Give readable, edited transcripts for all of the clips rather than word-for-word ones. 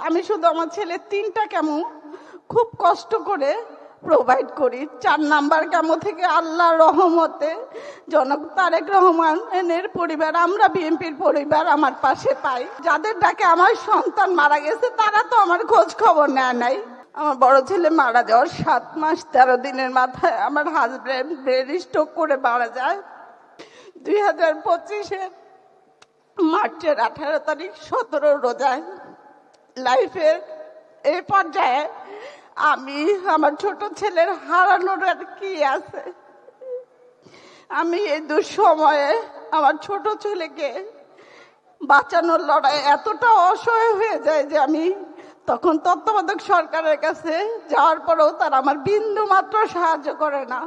আমি শুধু আমার ছেলে 3টা কেমো খুব কষ্ট করে প্রোভাইড করি। 4 নাম্বার কেমো থেকে আল্লাহর রহমতে জনাব তারেক রহমানের পরিবার, আমরা বিএনপির পরিবার আমার পাশে পাই। যাদের ডাকে আমার সন্তান মারা গেছে তারা তো আমার খোঁজ খবর নেয় নাই। আমার বড় ছেলে মারা যাওয়ার 7 মাস 13 দিনের মাথায় আমার হাজব্যান্ড ব্রেন স্ট্রোক করে মারা যায় 2025-এর মার্চের 18 তারিখ 17 রোজায়। লাইফের এই পর্যায়ে আমি আমার ছোট ছেলের হারানোর আর কি আছে। আমি এই দুঃসময়ে আমার ছোট ছেলেকে বাঁচানোর লড়াই এতটা অসহায় হয়ে যায় যে আমি তখন তত্ত্বাবধায়ক সরকারের কাছে যাওয়ার পরেও তারা আমার বিন্দু মাত্র সাহায্য করে না।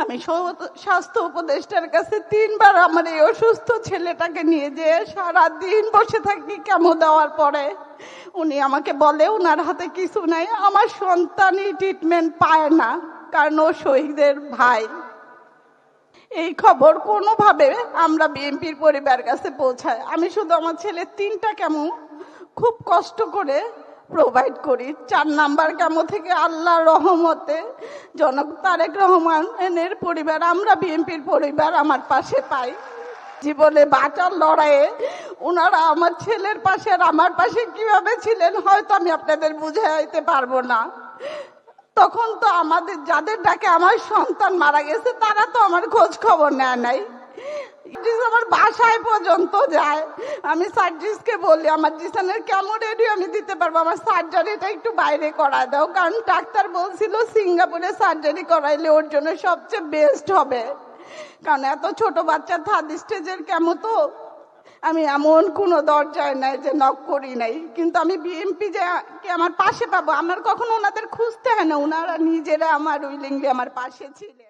আমি স্বাস্থ্য উপদেষ্টার কাছে 3বার আমার এই অসুস্থ ছেলেটাকে নিয়ে যেয়ে সারাদিন বসে থাকি কেমো দেওয়ার পরে। উনি আমাকে বলে ওনার হাতে কিছু নাই, আমার সন্তানই ট্রিটমেন্ট পায় না কারণ ও শহীদের ভাই। এই খবর কোনোভাবে আমরা বিএনপির পরিবার কাছে পৌঁছায়। আমি শুধু আমার ছেলে 3টা কেমো খুব কষ্ট করে প্রোভাইড করি। 4 নাম্বার কেমো থেকে আল্লাহর রহমতে জনাব তারেক রহমানের পরিবার, আমরা বিএনপির পরিবার আমার পাশে পাই। জীবনে বাঁচার লড়াইয়ে ওনারা আমার ছেলের পাশে আর আমার পাশে কিভাবে ছিলেন হয়তো আমি আপনাদের বুঝাইতে পারবো না। তখন তো আমাদের যাদের ডাকে আমার সন্তান মারা গেছে তারা তো আমার খোঁজ খবর নেয় নাই। আমার বাসায় পর্যন্ত যায়। আমি সার্জিসকে বলি আমার জিসানের কেমন রেডিও আমি দিতে পারবো, আমার সার্জারিটা একটু বাইরে করায় দাও, কারণ ডাক্তার বলছিল সিঙ্গাপুরে সার্জারি করাইলে ওর জন্য সবচেয়ে বেস্ট হবে, কারণ এত ছোট বাচ্চা 3rd স্টেজের কেমো তো। আমি এমন কোনো দরজায় নাই যে নক করি নাই, কিন্তু আমি বিএমপি যে আমার পাশে পাবো আমার কখনো ওনাদের খুঁজতে হয় না, ওনারা নিজেরা আমার উইলিংলি আমার পাশে ছিলেন।